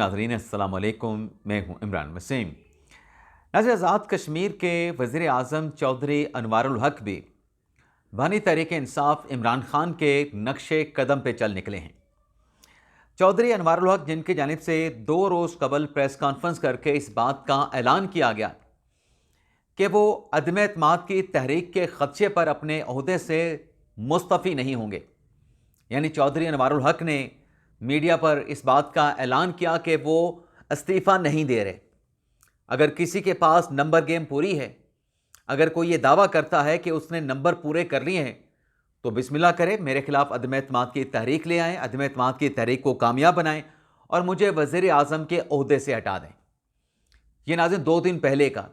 नाज़रीन अस्सलाम वालेकुम, मैं हूं इमरान वसीम। नाज़रीन, आज़ाद कश्मीर के वज़ीर आज़म चौधरी अनवारुल हक भी बानी तहरीक इंसाफ इमरान खान के नक्शे कदम पे चल निकले हैं। चौधरी अनवारुल हक, जिनकी जानिब से 2 रोज़ कबल प्रेस कॉन्फ्रेंस करके इस बात का ऐलान किया गया कि वो अदम एतमाद की तहरीक के खदशे पर अपने ओहदे से मुस्तफ़ी नहीं होंगे। यानी चौधरी अनवारुल हक ने मीडिया पर इस बात का ऐलान किया कि वो इस्तीफ़ा नहीं दे रहे। अगर किसी के पास नंबर गेम पूरी है, अगर कोई ये दावा करता है कि उसने नंबर पूरे कर लिए हैं, तो बिस्मिल्लाह करे, मेरे खिलाफ अदम एतमाद की तहरीक ले आएँ, अदम एतमाद की तहरीक को कामयाब बनाएं और मुझे वज़ीर आज़म के ओहदे से हटा दें। ये नाज़रीन 2 दिन पहले का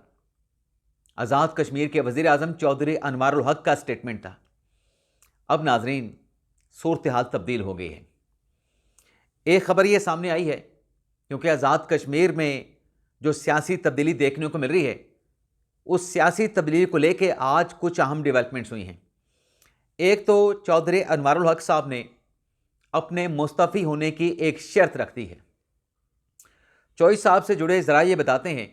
आज़ाद कश्मीर के वज़ीर आज़म चौधरी अनवारुल हक का स्टेटमेंट था। अब नाज़रीन सूरत हाल तब्दील हो गई है। एक खबर ये सामने आई है क्योंकि आज़ाद कश्मीर में जो सियासी तब्दीली देखने को मिल रही है, उस सियासी तब्दीली को लेकर आज कुछ अहम डेवलपमेंट्स हुई हैं। एक तो चौधरी अनवारुल हक साहब ने अपने मुस्तफ़ी होने की एक शर्त रख दी है। चौधरी साहब से जुड़े ज़रा ये बताते हैं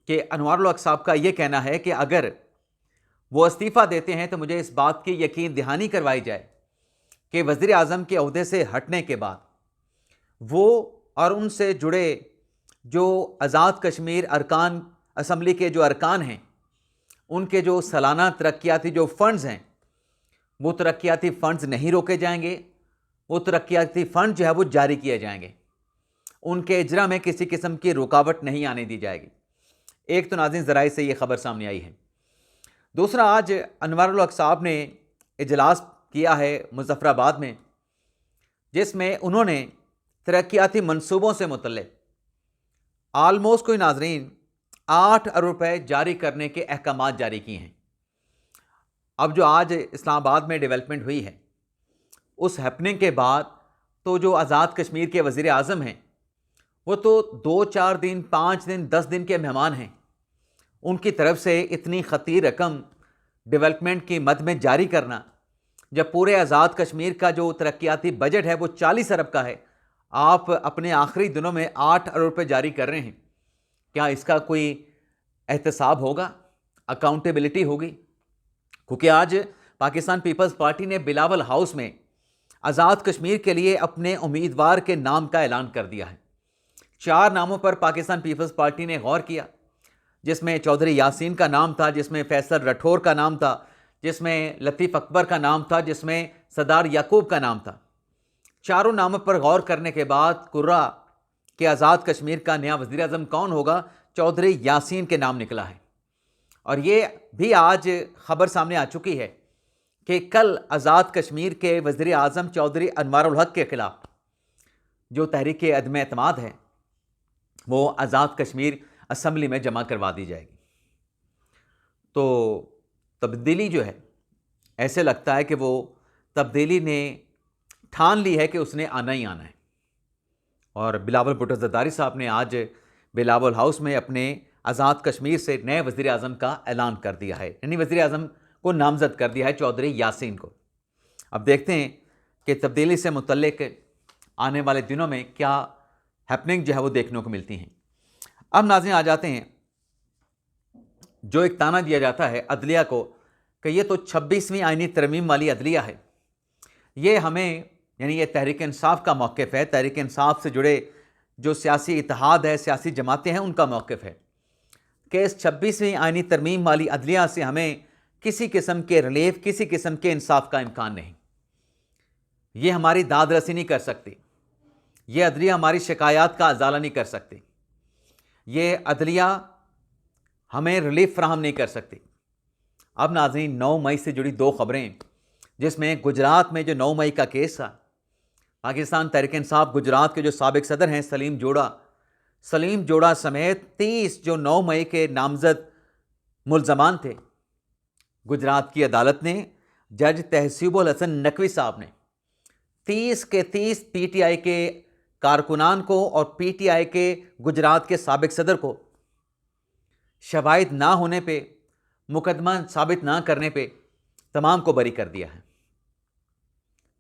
कि अनवारुल हक साहब का ये कहना है कि अगर वो इस्तीफ़ा देते हैं तो मुझे इस बात की यकीन दहानी करवाई जाए कि वज़ीर आज़म के ओहदे से हटने के बाद वो और उनसे जुड़े जो आज़ाद कश्मीर अरकान असम्बली के जो अरकान हैं, उनके जो सालाना तरक्याती जो फ़ंड्स हैं, वो तरक्याती फ़ंड्स नहीं रोके जाएंगे। वो तरक्याती फ़ंड जो है वो जारी किए जाएंगे। उनके इजरा में किसी किस्म की रुकावट नहीं आने दी जाएगी। एक तो नाज़रीन ज़राए से ये खबर सामने आई है। दूसरा, आज अनवारुल हक साहब ने इजलास किया है मुज़फ़्फ़राबाद में, जिसमें उन्होंने तरक्याती मंसूबों से मुतल्लिक़ आलमोस्ट कोई नाज़रीन 8 अरब रुपए जारी करने के अहकामात जारी किए हैं। अब जो आज इस्लामाबाद में डेवलपमेंट हुई है, उस हैपनिंग के बाद तो जो आज़ाद कश्मीर के वज़ीर आज़म हैं, वो तो 2-4 दिन, 5 दिन, 10 दिन के मेहमान हैं। उनकी तरफ से इतनी ख़तीर रकम डेवलपमेंट की मद में जारी करना, जब पूरे आज़ाद कश्मीर का जो तरक्याती बजट है वो 40 अरब का है, आप अपने आखिरी दिनों में 8 अरब रुपये जारी कर रहे हैं। क्या इसका कोई एहतसाब होगा, अकाउंटेबिलिटी होगी? क्योंकि आज पाकिस्तान पीपल्स पार्टी ने बिलावल हाउस में आज़ाद कश्मीर के लिए अपने उम्मीदवार के नाम का ऐलान कर दिया है। 4 नामों पर पाकिस्तान पीपल्स पार्टी ने गौर किया, जिसमें चौधरी यासीन का नाम था, जिसमें फैसल राठौर का नाम था, जिसमें लतीफ़ अकबर का नाम था, जिसमें सरदार याकूब का नाम था। चारों नामों पर गौर करने के बाद कुर्रा कि आज़ाद कश्मीर का नया वज़ीर आज़म कौन होगा, चौधरी यासीन के नाम निकला है। और ये भी आज खबर सामने आ चुकी है कि कल आज़ाद कश्मीर के वज़ीर आज़म चौधरी अनवारुल हक के ख़िलाफ़ जो तहरीक अदम एतमाद है, वो आज़ाद कश्मीर असम्बली में जमा करवा दी जाएगी। तो तब्दीली जो है, ऐसे लगता है कि वो तब्दीली ने ठान ली है कि उसने आना ही आना है। और बिलावल भुट्टो ज़रदारी साहब ने आज बिलावल हाउस में अपने आज़ाद कश्मीर से नए वज़ीर आज़म का ऐलान कर दिया है, यानी वज़ीर आज़म को नामज़द कर दिया है चौधरी यासीन को। अब देखते हैं कि तब्दीली से मुतल्लिक़ आने वाले दिनों में क्या हैपनिंग जो है वो देखने को मिलती हैं। अब नाज़रीन आ जाते हैं, जो एक ताना दिया जाता है अदलिया को कि ये तो 26वीं आईनी तरमीम वाली अदलिया है, ये हमें, यानी ये तहरीक इंसाफ का मौक़िफ़ है, तहरीक इंसाफ से जुड़े जो सियासी इत्तेहाद है, सियासी जमातें हैं, उनका मौक़िफ़ है कि इस 26वीं आईनी तरमीम वाली अदलिया से हमें किसी किस्म के रिलीफ, किसी किस्म के इंसाफ का इम्कान नहीं। ये हमारी दाद रसी नहीं कर सकती, ये अदलिया हमारी शिकायत का अजाला नहीं कर सकती, ये अदलिया हमें रिलीफ फ्राहम नहीं कर सकती। अब नाज़रीन 9 मई से जुड़ी 2 खबरें, जिसमें गुजरात में जो 9 मई का केस था, पाकिस्तान तहरीक इंसाफ गुजरात के जो साबिक सदर हैं सलीम जोड़ा समेत 30 जो 9 मई के नामजद मुल्ज़मान थे, गुजरात की अदालत ने जज तहसीबुल हसन नकवी साहब ने 30 के 30 पीटीआई के कारकुनान को और पीटीआई के गुजरात के साबिक सदर को शवाहिद ना होने पे, मुकदमा साबित ना करने पे तमाम को बरी कर दिया है।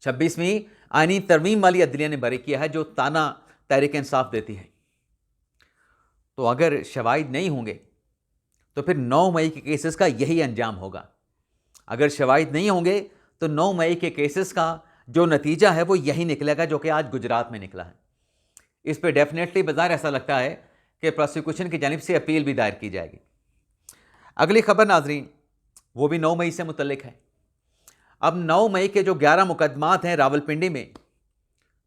26वीं आईनी तरमीम वाली अदलिया ने बरी किया है, जो ताना तहरीक इंसाफ देती है। तो अगर शवाहिद नहीं होंगे तो फिर 9 मई के केसेस का यही अंजाम होगा। अगर शवाहिद नहीं होंगे तो 9 मई के केसेस का जो नतीजा है वो यही निकलेगा जो कि आज गुजरात में निकला है। इस पर डेफिनेटली बाजार ऐसा लगता है कि प्रोसिक्यूशन की जानिब से अपील भी दायर की जाएगी। अगली खबर नाजरीन, वो भी 9 मई से मुतल्लिक है। अब 9 मई के जो 11 मुकदमात हैं रावलपिंडी में,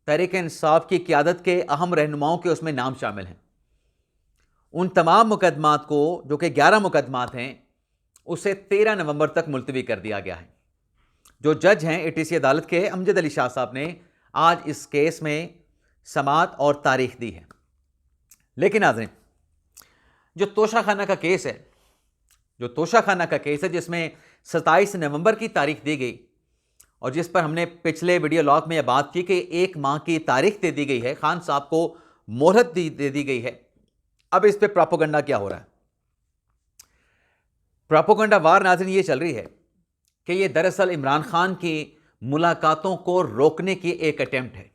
तहरीक इंसाफ की क़यादत के अहम रहनुमाओं के उसमें नाम शामिल हैं। उन तमाम मुकदमात को, जो कि 11 मुकदमात हैं, उसे 13 नवंबर तक मुलतवी कर दिया गया है। जो जज हैं एटीसी अदालत के अमजद अली शाह साहब ने आज इस केस में समाअत और तारीख दी है। लेकिन नाज़रीन, जो तोशाखाना का केस है, जिसमें 27 नवंबर की तारीख दी गई और जिस पर हमने पिछले वीडियो लॉग में यह बात की कि 1 माह की तारीख दे दी गई है, खान साहब को मोहलत दे दी गई है। अब इस पे प्रोपेगेंडा क्या हो रहा है? प्रोपेगेंडा वार नाज़रीन ये चल रही है कि ये दरअसल इमरान खान की मुलाकातों को रोकने की एक अटेम्प्ट है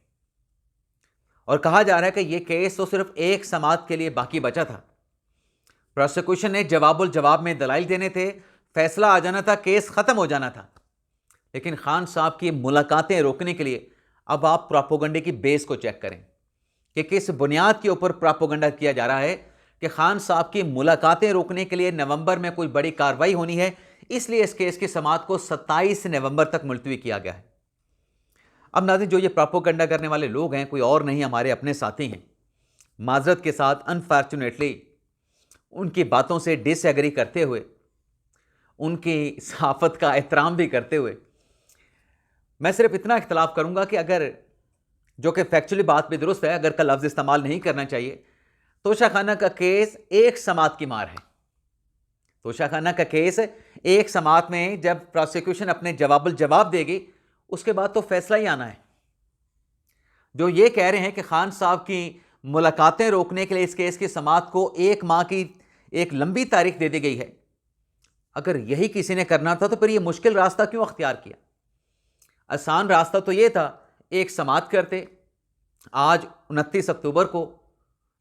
और कहा जा रहा है कि ये केस तो सिर्फ एक समाअत के लिए बाकी बचा था। प्रोसिक्यूशन ने जवाबुल जवाब में दलाइल देने थे, फैसला आ जाना था, केस खत्म हो जाना था। लेकिन खान साहब की मुलाकातें रोकने के लिए अब आप प्रोपेगेंडे की बेस को चेक करें कि किस बुनियाद के ऊपर प्रोपेगेंडा किया जा रहा है कि खान साहब की मुलाकातें रोकने के लिए नवंबर में कोई बड़ी कार्रवाई होनी है, इसलिए इस केस की समाअत को 27 नवंबर तक मुलतवी किया गया है। अब नाज़रीन, जो ये प्रोपेगेंडा करने वाले लोग हैं, कोई और नहीं, हमारे अपने साथी हैं। माजरत के साथ, अनफॉर्चुनेटली उनकी बातों से डिसएग्री करते हुए, उनकी सहाफ़त का एहतराम भी करते हुए, मैं सिर्फ इतना इख्तलाफ करूंगा कि अगर, जो कि फैक्चुअली बात भी दुरुस्त है, अगर का लफ्ज़ इस्तेमाल नहीं करना चाहिए, तोशाखाना का केस एक समाअत की मार है। तोशाखाना का केस एक समाअत में जब प्रोसिक्यूशन अपने जवाबुल जवाब देगी, उसके बाद तो फैसला ही आना है। जो ये कह रहे हैं कि खान साहब की मुलाकातें रोकने के लिए इस केस की समाअत को 1 माह की एक लंबी तारीख दे दी गई है, अगर यही किसी ने करना था तो फिर ये मुश्किल रास्ता क्यों अख्तियार किया? आसान रास्ता तो ये था, एक समाअत करते, आज 29 अक्टूबर को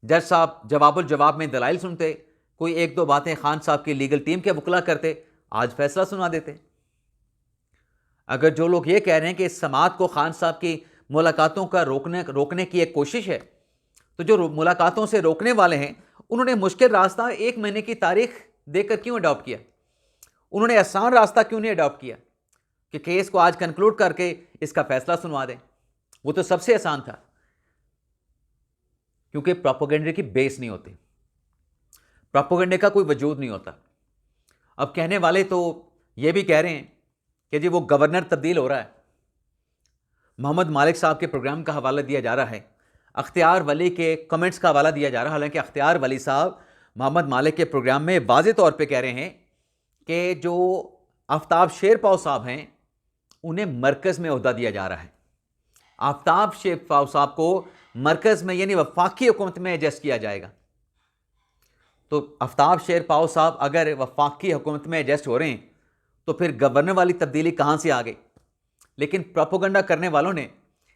जज साहब जवाबुल जवाब में दलाइल सुनते, कोई 1-2 बातें खान साहब की लीगल टीम के वकला करते, आज फैसला सुना देते। अगर जो लोग ये कह रहे हैं कि इस समाअत को खान साहब की मुलाकातों का रोकने की एक कोशिश है, तो जो मुलाकातों से रोकने वाले हैं, उन्होंने मुश्किल रास्ता 1 महीने की तारीख देकर क्यों अडॉप्ट किया? उन्होंने आसान रास्ता क्यों नहीं अडॉप्ट किया कि केस को आज कंक्लूड करके इसका फैसला सुनवा दें? वो तो सबसे आसान था, क्योंकि प्रोपेगेंडे की बेस नहीं होती, प्रोपेगेंडे का कोई वजूद नहीं होता। अब कहने वाले तो ये भी कह रहे हैं कि जी वो गवर्नर तब्दील हो रहा है, मोहम्मद मालिक साहब के प्रोग्राम का हवाला दिया जा रहा है, अख्तियार वली के कमेंट्स का हवाला दिया जा रहा है। हालांकि अख्तियार वली साहब मोहम्मद मालिक के प्रोग्राम में वाज़े तौर पे कह रहे हैं कि जो आफ्ताब शेरपाव साहब हैं, उन्हें मरकज़ में ओहदा दिया जा रहा है। आफ्ताब शेरपाव साहब को मरकज़ में यानी वफाकी हुकूमत में एडजस्ट किया जाएगा। तो आफ्ताब शेरपाव साहब अगर वफाकी हुकूमत में एडजस्ट हो रहे हैं तो फिर गवर्नर वाली तब्दीली कहाँ से आ गई? लेकिन प्रोपेगेंडा करने वालों ने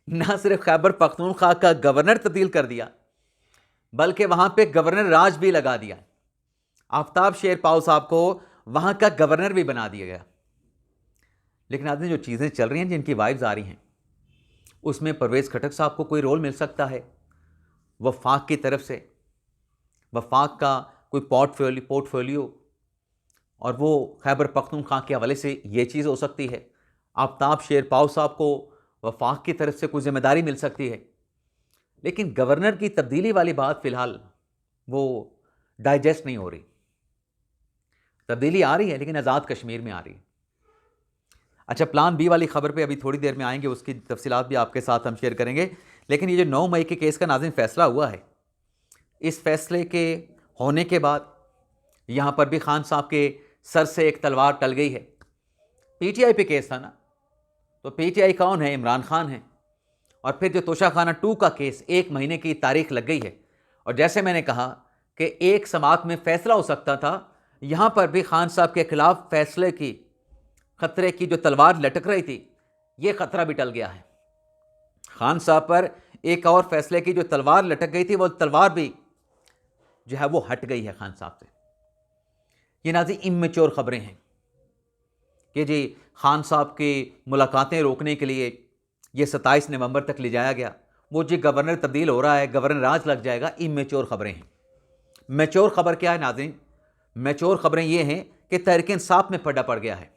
ना सिर्फ खैबर पख्तूनख्वा का गवर्नर तब्दील कर दिया, बल्कि वहाँ पे गवर्नर राज भी लगा दिया। आफ्ताब शेरपाव साहब को वहाँ का गवर्नर भी बना दिया गया। लेकिन आज जो चीज़ें चल रही हैं, जिनकी वाइब्स आ रही हैं, उसमें परवेज़ खटक साहब को कोई रोल मिल सकता है वफाक की तरफ से, वफाक का कोई पोर्टफोलियो, और वो खैबर पख्तूनख्वा के हवाले से ये चीज़ हो सकती है। आफ्ताब शेरपाव साहब को वफाक की तरफ से कोई जिम्मेदारी मिल सकती है। लेकिन गवर्नर की तब्दीली वाली बात फ़िलहाल वो डाइजेस्ट नहीं हो रही। तब्दीली आ रही है लेकिन आज़ाद कश्मीर में आ रही है। अच्छा, प्लान बी वाली खबर पे अभी थोड़ी देर में आएंगे, उसकी तफसीलात भी आपके साथ हम शेयर करेंगे। लेकिन ये जो 9 मई के केस का नाज़रीन फ़ैसला हुआ है, इस फैसले के होने के बाद यहाँ पर भी खान साहब के सर से एक तलवार टल गई है। पीटीआई पे केस था ना, तो पीटीआई कौन है? इमरान खान है। और फिर जो तोशाखाना 2 का केस 1 महीने की तारीख लग गई है, और जैसे मैंने कहा कि एक समाअत में फ़ैसला हो सकता था, यहाँ पर भी खान साहब के खिलाफ फैसले की खतरे की जो तलवार लटक रही थी, ये खतरा भी टल गया है। खान साहब पर एक और फैसले की जो तलवार लटक गई थी, वो तलवार भी जो है वो हट गई है खान साहब से। ये नाज़रीन इमेच्योर ख़बरें हैं कि जी खान साहब की मुलाकातें रोकने के लिए ये 27 नवंबर तक ले जाया गया, वो जी गवर्नर तब्दील हो रहा है, गवर्नर राज लग जाएगा। इमेच्योर ख़बरें हैं। मैच्योर ख़बर क्या है नाज़रीन? मैच्योर ख़बरें ये हैं कि तहरीक इंसाफ में पड़ा पड़ गया है।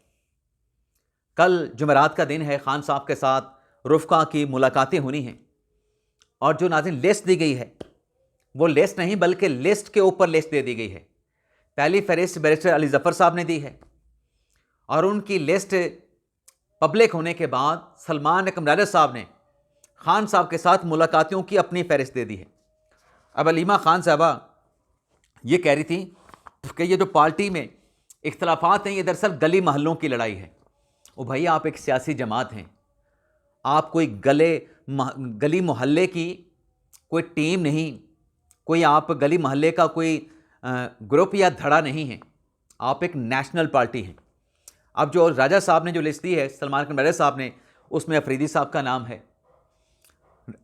कल जुमेरात का दिन है, खान साहब के साथ रुफ़का की मुलाकातें होनी हैं और जो नाज़रीन लिस्ट दी गई है वो लिस्ट नहीं बल्कि लिस्ट के ऊपर लिस्ट दे दी गई है। पहली फहरिस्त बैरिस्टर अली ज़फ़र साहब ने दी है और उनकी लिस्ट पब्लिक होने के बाद सलमान कमराजा साहब ने खान साहब के साथ मुलाकातों की अपनी फहरिस्त दे दी है। अब अलीमा खान साहबा ये कह रही थी कि ये जो पार्टी में इख्तलाफात हैं ये दरअसल गली महलों की लड़ाई है। ओ भाई, आप एक सियासी जमात हैं, आप कोई गली मोहल्ले की कोई टीम नहीं, कोई आप गली मोहल्ले का कोई ग्रुप या धड़ा नहीं है, आप एक नेशनल पार्टी हैं। अब जो राजा साहब ने जो लिस्ट दी है सलमान कमराजा साहब ने, उसमें अफरीदी साहब का नाम है।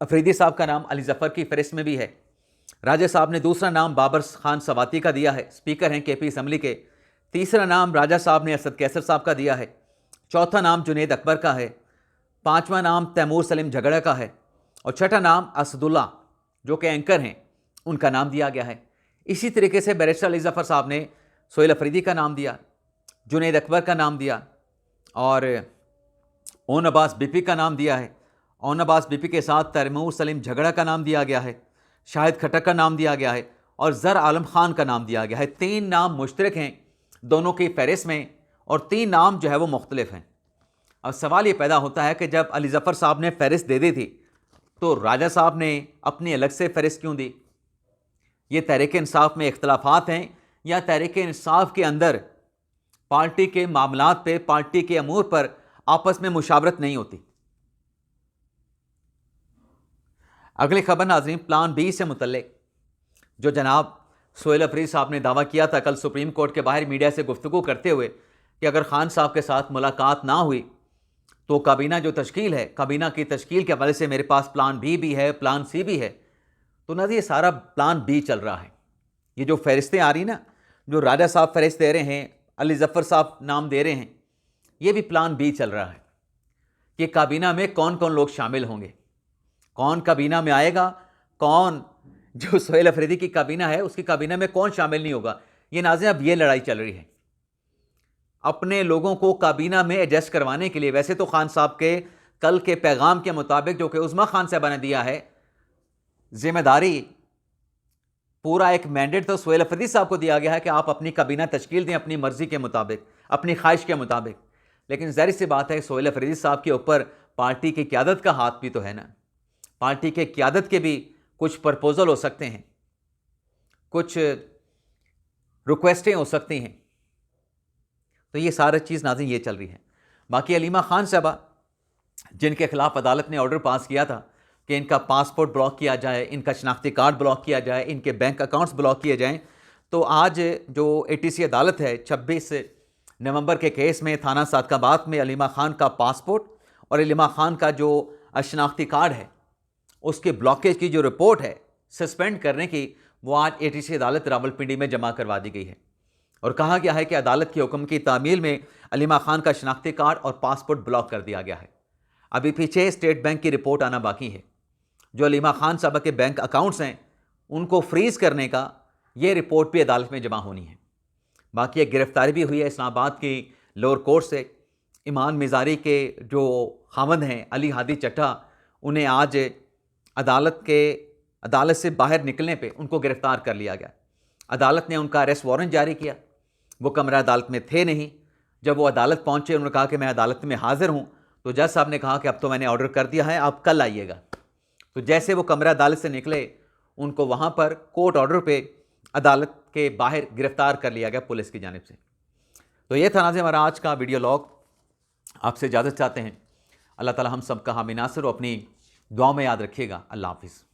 अफरीदी साहब का नाम अली ज़फ़र की फहरिस्त में भी है। राजा साहब ने दूसरा नाम बाबर खान सवाती का दिया है, स्पीकर हैं केपी असम्बली के। तीसरा नाम राजा साहब ने असद कैसर साहब का दिया है। चौथा नाम जुनैद अकबर का है। पांचवा नाम तैमूर सलीम झगड़ा का है और छठा नाम असदुल्ला जो कि एंकर हैं उनका नाम दिया गया है। इसी तरीके से बैरिस्टर अली ज़फ़र साहब ने सोहेल अफरीदी का नाम दिया, जुनैद अकबर का नाम दिया और ओन अब्बास बीपी का नाम दिया है। ओन अब्बास बीपी के साथ तैमूर सलीम झगड़ा का नाम दिया गया है, शाहिद खट्टक का नाम दिया गया है और ज़र आलम खान का नाम दिया गया है। 3 नाम मुश्तरक हैं दोनों की फहरिस्त में और 3 नाम जो है वो मुख्तलिफ हैं। अब सवाल ये पैदा होता है कि जब अली ज़फ़र साहब ने फहरिस्त दे दी थी तो राजा साहब ने अपनी अलग से फहरिस्त क्यों दी? ये तहरीक इंसाफ में इख्तलाफात हैं या तहरीक इंसाफ के अंदर पार्टी के मामलात पे, पार्टी के अमूर पर आपस में मुशावरत नहीं होती? अगली खबर नाज़रीन प्लान बी से मुतल्लिक जो जनाब सोहेल अफरीदी साहब ने दावा किया था कल सुप्रीम कोर्ट के बाहर मीडिया से गुफ्तगू करते हुए कि अगर खान साहब के साथ मुलाकात ना हुई तो काबीना जो तश्कील है, काबीना की तश्कील के हवाले से मेरे पास प्लान बी भी है, प्लान सी भी है। तो ना ये सारा प्लान बी चल रहा है। ये जो फहरिस्तें आ रही ना, जो राजा साहब फहरिस्त दे रहे हैं, अली ज़फ़र साहब नाम दे रहे हैं, ये भी प्लान बी चल रहा है कि काबीना में कौन कौन लोग शामिल होंगे, कौन काबीना में आएगा, कौन जो सोहेल अफरीदी की काबीना है उसकी काबीना में कौन शामिल नहीं होगा। ये नाज़रीन अब ये लड़ाई चल रही है अपने लोगों को काबीना में एडजस्ट करवाने के लिए। वैसे तो खान साहब के कल के पैगाम के मुताबिक जो कि उज़्मा खान साहबा ने दिया है, जिम्मेदारी पूरा एक मैंडेट तो सोहेल अफरीदी साहब को दिया गया है कि आप अपनी काबीना तश्कील दें अपनी मर्जी के मुताबिक, अपनी ख्वाहिश के मुताबिक। लेकिन ज़ाहिर सी बात है सोहेल अफरीदी साहब के ऊपर पार्टी की क़यादत का हाथ भी तो है ना। पार्टी के क़यादत के भी कुछ प्रपोजल हो सकते हैं, कुछ रिक्वेस्टें हो सकती हैं। तो ये सारी चीज़ नाज़रीन ये चल रही है। बाकी अलीमा खान साहबा जिनके खिलाफ अदालत ने ऑर्डर पास किया था कि इनका पासपोर्ट ब्लॉक किया जाए, इनका शनाख्ती कार्ड ब्लॉक किया जाए, इनके बैंक अकाउंट्स ब्लॉक किए जाएं, तो आज जो ATC अदालत है 26 नवंबर के केस में थाना सादकाबाद में अलीमा खान का पासपोर्ट और अलीमा खान का जो शनाख्ती कार्ड है उसके ब्लॉकेज की जो रिपोर्ट है सस्पेंड करने की, वो आज ATC अदालत रावलपिंडी में जमा करवा दी गई है और कहा गया है कि अदालत के हुक्म की तामील में अलीमा खान का शनाख्ती कार्ड और पासपोर्ट ब्लॉक कर दिया गया है। अभी पीछे स्टेट बैंक की रिपोर्ट आना बाकी है। जो अलीमा खान साहबा के बैंक अकाउंट्स हैं उनको फ्रीज़ करने का ये रिपोर्ट भी अदालत में जमा होनी है। बाकी एक गिरफ्तारी भी हुई है इस्लामाबाद की लोअर कोर्ट से। ईमान मिज़ारी के जो खामद हैं अली हादी चट्टा, उन्हें आज अदालत से बाहर निकलने पे उनको गिरफ़्तार कर लिया गया। अदालत ने उनका अरेस्ट वारंट जारी किया। वो कमरा अदालत में थे नहीं। जब वो अदालत पहुंचे उन्होंने कहा कि मैं अदालत में हाज़िर हूं, तो जज साहब ने कहा कि अब तो मैंने ऑर्डर कर दिया है, आप कल आइएगा। तो जैसे वो कमरा अदालत से निकले उनको वहाँ पर कोर्ट ऑर्डर पे अदालत के बाहर गिरफ़्तार कर लिया गया पुलिस की जानिब से। तो ये था नाज़रीन हमारा आज का वीडियो लॉग। आपसे इजाज़त चाहते हैं। अल्लाह ताला हम सब का हामी नासिर हो, अपनी दुआ में याद रखिएगा। अल्लाह हाफ़िज़।